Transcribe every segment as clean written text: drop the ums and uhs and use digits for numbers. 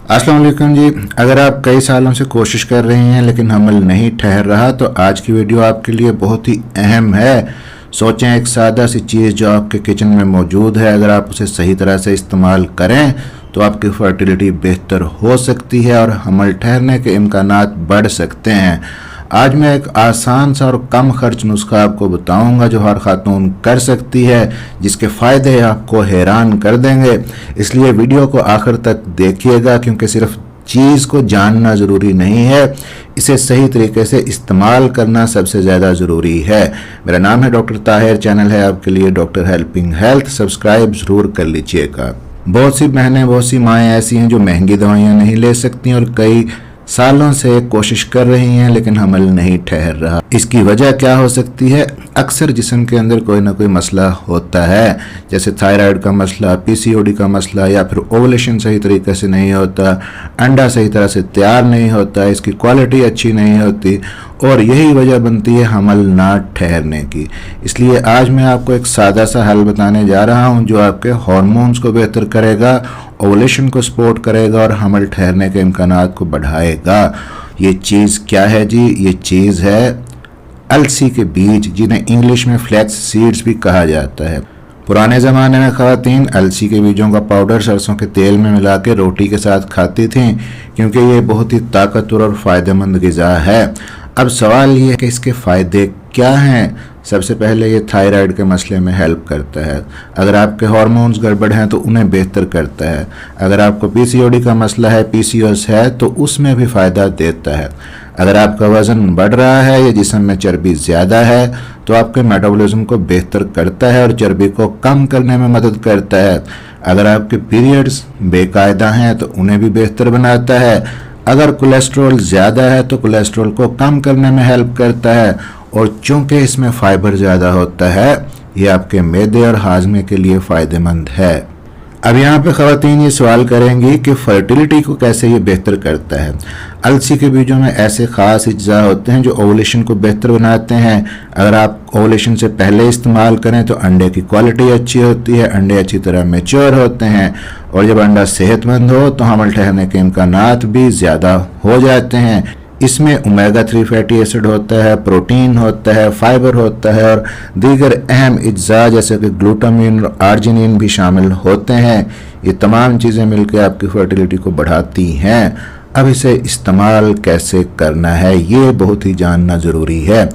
अस्सलाम वालेकुम जी। अगर आप कई सालों से कोशिश कर रही हैं लेकिन अमल नहीं ठहर रहा तो आज की वीडियो आपके लिए बहुत ही अहम है। सोचें, एक सादा सी चीज़ जो आपके किचन में मौजूद है, अगर आप उसे सही तरह से इस्तेमाल करें तो आपकी फर्टिलिटी बेहतर हो सकती है और अमल ठहरने के इम्कानात बढ़ सकते हैं। आज मैं एक आसान सा और कम खर्च नुस्खा आपको बताऊंगा जो हर खातून कर सकती है, जिसके फ़ायदे आपको हैरान कर देंगे। इसलिए वीडियो को आखिर तक देखिएगा, क्योंकि सिर्फ चीज़ को जानना ज़रूरी नहीं है, इसे सही तरीके से इस्तेमाल करना सबसे ज़्यादा ज़रूरी है। मेरा नाम है डॉक्टर ताहिर, चैनल है आपके लिए डॉक्टर हेल्पिंग हेल्थ, सब्सक्राइब ज़रूर कर लीजिएगा। बहुत सी बहनें, बहुत सी माएँ ऐसी हैं जो महंगी दवाइयाँ नहीं ले सकती और कई सालों से कोशिश कर रही हैं लेकिन अमल नहीं ठहर रहा। इसकी वजह क्या हो सकती है? अक्सर जिस्म के अंदर कोई ना कोई मसला होता है, जैसे थायराइड का मसला, पीसीओडी का मसला, या फिर ओवुलेशन सही तरीके से नहीं होता, अंडा सही तरह से तैयार नहीं होता, इसकी क्वालिटी अच्छी नहीं होती, और यही वजह बनती है अमल ना ठहरने की। इसलिए आज मैं आपको एक सादा सा हल बताने जा रहा हूं जो आपके हार्मोन्स को बेहतर करेगा, ओवुलेशन को सपोर्ट करेगा और अमल ठहरने के इम्कानात को बढ़ाएगा। ये चीज़ क्या है जी? ये चीज़ है अलसी के बीज, जिन्हें इंग्लिश में फ्लैक्स सीड्स भी कहा जाता है। पुराने ज़माने में ख़वातीन अलसी के बीजों का पाउडर सरसों के तेल में मिला के रोटी के साथ खाती थीं, क्योंकि ये बहुत ही ताकतवर और फ़ायदेमंद ग़िज़ा है। अब सवाल ये है कि इसके फ़ायदे क्या हैं? सबसे पहले ये थायराइड के मसले में हेल्प करता है। अगर आपके हार्मोन्स गड़बड़ हैं तो उन्हें बेहतर करता है। अगर आपको पीसीओडी का मसला है, पीसीओएस है, तो उसमें भी फ़ायदा देता है। अगर आपका वज़न बढ़ रहा है या जिस्म में चर्बी ज़्यादा है तो आपके मेटाबॉलिज्म को बेहतर करता है और चर्बी को कम करने में मदद करता है। अगर आपके पीरियड्स बेकायदा हैं तो उन्हें भी बेहतर बनाता है। अगर कोलेस्ट्रॉल ज़्यादा है तो कोलेस्ट्रॉल को कम करने में हेल्प करता है, और चूँकि इसमें फाइबर ज़्यादा होता है, ये आपके मैदे और हाजमे के लिए फ़ायदेमंद है। अब यहाँ पे ख़वातीन ये सवाल करेंगी कि फर्टिलिटी को कैसे ये बेहतर करता है। अलसी के बीजों में ऐसे ख़ास अज्जा होते हैं जो ओवुलेशन को बेहतर बनाते हैं। अगर आप ओवुलेशन से पहले इस्तेमाल करें तो अंडे की क्वालिटी अच्छी होती है, अंडे अच्छी तरह मैच्योर होते हैं, और जब अंडा सेहतमंद हो तो हमल ठहरने के इम्कानात भी ज़्यादा हो जाते हैं। इसमें ओमेगा 3 फैटी एसिड होता है, प्रोटीन होता है, फाइबर होता है, और दीगर अहम अज्जा जैसे कि ग्लूटामिन और आर्जिनिन भी शामिल होते हैं। ये तमाम चीज़ें मिलकर आपकी फर्टिलिटी को बढ़ाती हैं। अब इसे इस्तेमाल कैसे करना है ये बहुत ही जानना ज़रूरी है।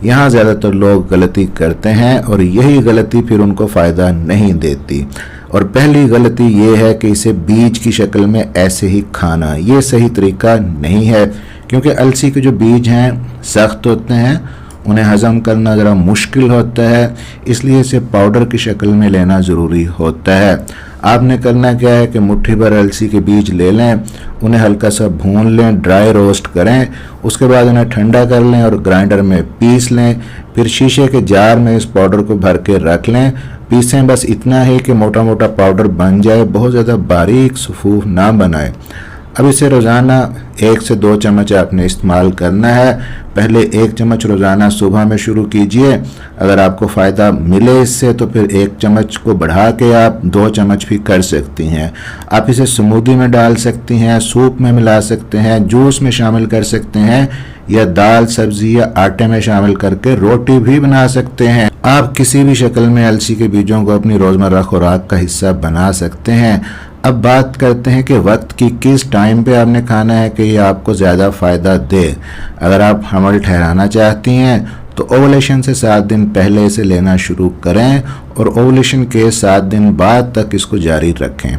यहाँ ज़्यादातर लोग गलती करते हैं और यही गलती फिर उनको फ़ायदा नहीं देती। और पहली गलती ये है कि इसे बीज की शक्ल में ऐसे ही खाना, ये सही तरीका नहीं है, क्योंकि अलसी के जो बीज हैं सख्त होते हैं, उन्हें हज़म करना ज़रा मुश्किल होता है, इसलिए इसे पाउडर की शक्ल में लेना ज़रूरी होता है। आपने करना क्या है कि मुट्ठी भर अलसी के बीज ले लें, उन्हें हल्का सा भून लें, ड्राई रोस्ट करें, उसके बाद उन्हें ठंडा कर लें और ग्राइंडर में पीस लें। फिर शीशे के जार में इस पाउडर को भर के रख लें। पीसें बस इतना ही कि मोटा मोटा पाउडर बन जाए, बहुत ज़्यादा बारीक सफ़ूफ ना बनाए। अब इसे रोज़ाना 1 से 2 चम्मच आपने इस्तेमाल करना है। पहले 1 चम्मच रोज़ाना सुबह में शुरू कीजिए। अगर आपको फ़ायदा मिले इससे तो फिर 1 चम्मच को बढ़ा के आप 2 चम्मच भी कर सकती हैं। आप इसे स्मूदी में डाल सकती हैं, सूप में मिला सकते हैं, जूस में शामिल कर सकते हैं, या दाल, सब्ज़ी या आटे में शामिल करके रोटी भी बना सकते हैं। आप किसी भी शक्ल में अलसी के बीजों को अपनी रोज़मर्रा खुराक का हिस्सा बना सकते हैं। अब बात करते हैं कि वक्त की किस टाइम पे आपने खाना है कि ये आपको ज़्यादा फ़ायदा दे। अगर आप हमल ठहराना चाहती हैं तो ओवुलेशन से 7 दिन पहले इसे लेना शुरू करें और ओवुलेशन के 7 दिन बाद तक इसको जारी रखें।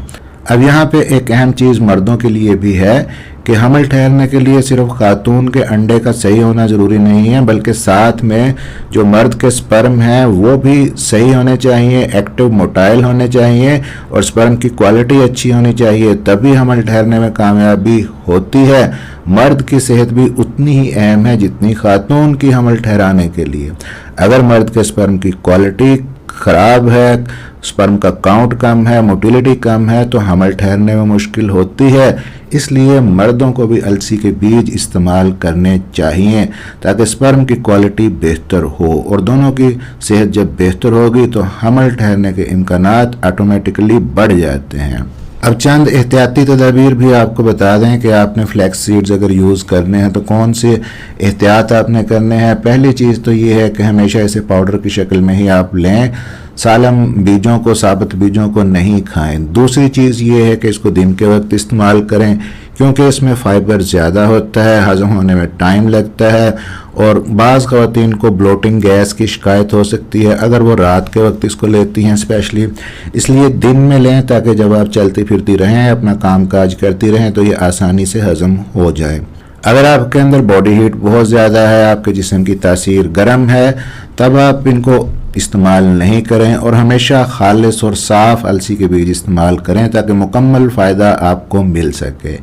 अब यहाँ पे एक अहम चीज़ मर्दों के लिए भी है कि हमल ठहरने के लिए सिर्फ खातून के अंडे का सही होना ज़रूरी नहीं है, बल्कि साथ में जो मर्द के स्पर्म हैं वो भी सही होने चाहिए, एक्टिव मोटाइल होने चाहिए, और स्पर्म की क्वालिटी अच्छी होनी चाहिए, तभी हमल ठहरने में कामयाबी होती है। मर्द की सेहत भी उतनी ही अहम है जितनी खातून की हमल ठहराने के लिए। अगर मर्द के स्पर्म की क्वालिटी ख़राब है, स्पर्म का काउंट कम है, मोटिलिटी कम है, तो हमल ठहरने में मुश्किल होती है। इसलिए मर्दों को भी अलसी के बीज इस्तेमाल करने चाहिए ताकि स्पर्म की क्वालिटी बेहतर हो, और दोनों की सेहत जब बेहतर होगी तो हमल ठहरने के इम्कानात ऑटोमेटिकली बढ़ जाते हैं। अब चंद एहतियाती तदाबीर भी आपको बता दें कि आपने फ्लैक्स सीड्स अगर यूज़ करने हैं तो कौन से एहतियात आपने करने हैं। पहली चीज़ तो ये है कि हमेशा इसे पाउडर की शक्ल में ही आप लें, सालम बीजों को, साबुत बीजों को नहीं खाएं। दूसरी चीज़ ये है कि इसको दिन के वक्त इस्तेमाल करें क्योंकि इसमें फ़ाइबर ज़्यादा होता है, हज़म होने में टाइम लगता है और बाज़ ख़वातीन को ब्लोटिंग गैस की शिकायत हो सकती है अगर वो रात के वक्त इसको लेती हैं स्पेशली। इसलिए दिन में लें ताकि जब आप चलती फिरती रहें, अपना काम काज करती रहें तो ये आसानी से हज़म हो जाए। अगर आपके अंदर बॉडी हीट बहुत ज़्यादा है, आपके जिस्म की तासीर गर्म है, तब आप इनको इस्तेमाल नहीं करें और हमेशा खालिस और साफ़ अलसी के बीज इस्तेमाल करें ताकि मुकम्मल फ़ायदा आपको मिल सके।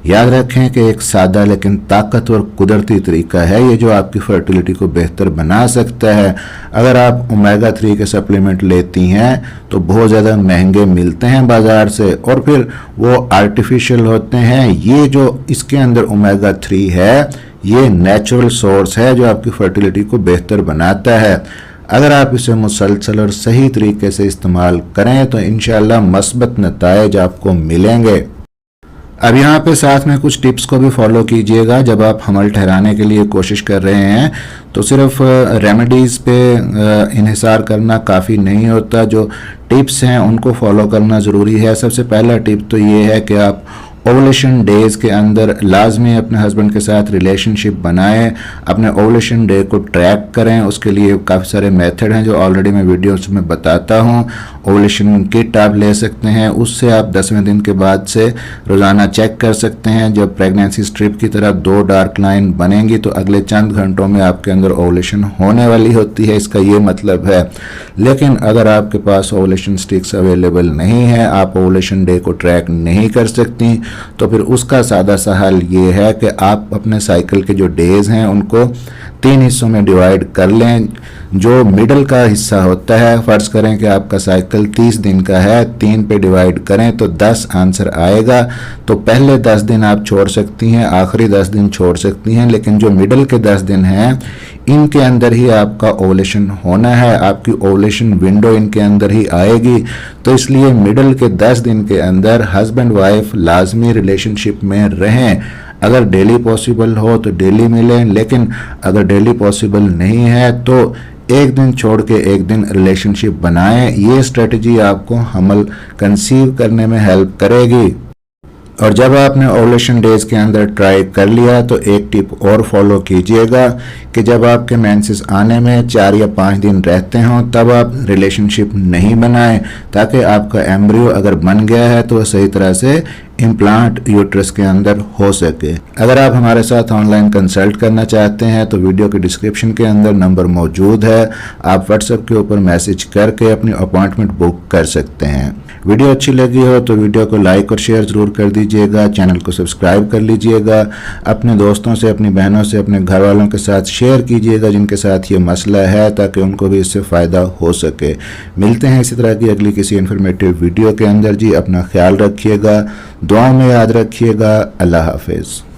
याद रखें कि एक सादा लेकिन ताकतवर कुदरती तरीका है ये जो आपकी फर्टिलिटी को बेहतर बना सकता है। अगर आप ओमेगा 3 के सप्लीमेंट लेती हैं तो बहुत ज़्यादा महंगे मिलते हैं बाज़ार से और फिर वो आर्टिफिशियल होते हैं। ये जो इसके अंदर ओमेगा 3 है ये नेचुरल सोर्स है जो आपकी फर्टिलिटी को बेहतर बनाता है। अगर आप इसे मुसलसल और सही तरीके से इस्तेमाल करें तो इंशाअल्लाह मस्बत नताइज आपको मिलेंगे। अब यहाँ पे साथ में कुछ टिप्स को भी फॉलो कीजिएगा। जब आप हमल ठहराने के लिए कोशिश कर रहे हैं तो सिर्फ रेमेडीज़ पे इन्हिसार करना काफ़ी नहीं होता, जो टिप्स हैं उनको फॉलो करना ज़रूरी है। सबसे पहला टिप तो ये है कि आप ओवुलेशन डेज़ के अंदर लाजमी अपने हस्बैंड के साथ रिलेशनशिप बनाएं, अपने ओवुलेशन डे को ट्रैक करें। उसके लिए काफ़ी सारे मेथड हैं जो ऑलरेडी मैं वीडियोस में बताता हूं। ओवुलेशन किट आप ले सकते हैं, उससे आप 10वें दिन के बाद से रोज़ाना चेक कर सकते हैं। जब प्रेगनेंसी स्ट्रिप की तरह 2 डार्क लाइन बनेंगी तो अगले चंद घंटों में आपके अंदर ओवुलेशन होने वाली होती है, इसका ये मतलब है। लेकिन अगर आपके पास ओवुलेशन स्टिक्स अवेलेबल नहीं है, आप ओवुलेशन डे को ट्रैक नहीं कर सकती, तो फिर उसका सादा सा हल ये है कि आप अपने साइकिल के जो डेज़ हैं उनको 3 हिस्सों में डिवाइड कर लें। जो मिडल का हिस्सा होता है, फ़र्ज़ करें कि आपका साइकिल 30 दिन का है, 3 पे डिवाइड करें तो 10 आंसर आएगा। तो पहले 10 दिन आप छोड़ सकती हैं, आखिरी 10 दिन छोड़ सकती हैं, लेकिन जो मिडल के 10 दिन हैं इनके अंदर ही आपका ओवुलेशन होना है, आपकी ओवुलेशन विंडो इनके अंदर ही आएगी। तो इसलिए मिडल के 10 दिन के अंदर हस्बैंड वाइफ लाजमी रिलेशनशिप में रहें। अगर डेली पॉसिबल हो तो डेली मिलें, लेकिन अगर डेली पॉसिबल नहीं है तो एक दिन छोड़ के एक दिन रिलेशनशिप बनाएं। ये स्ट्रेटजी आपको हमल कंसीव करने में हेल्प करेगी। और जब आपने ओवुलेशन डेज़ के अंदर ट्राई कर लिया तो एक टिप और फॉलो कीजिएगा कि जब आपके मेंसेस आने में 4 या 5 दिन रहते हों तब आप रिलेशनशिप नहीं बनाएं, ताकि आपका एम्ब्रियो अगर बन गया है तो सही तरह से इम्प्लांट यूट्रस के अंदर हो सके। अगर आप हमारे साथ ऑनलाइन कंसल्ट करना चाहते हैं तो वीडियो के डिस्क्रिप्शन के अंदर नंबर मौजूद है, आप व्हाट्सएप के ऊपर मैसेज करके अपनी अपॉइंटमेंट बुक कर सकते हैं। वीडियो अच्छी लगी हो तो वीडियो को लाइक और शेयर ज़रूर कर दीजिएगा, चैनल को सब्सक्राइब कर लीजिएगा, अपने दोस्तों से, अपनी बहनों से, अपने घर वालों के साथ शेयर कीजिएगा जिनके साथ ये मसला है, ताकि उनको भी इससे फ़ायदा हो सके। मिलते हैं इसी तरह की अगली किसी इन्फॉर्मेटिव वीडियो के अंदर। जी अपना ख्याल रखिएगा, दुआ में याद रखिएगा। अल्लाह हाफिज़।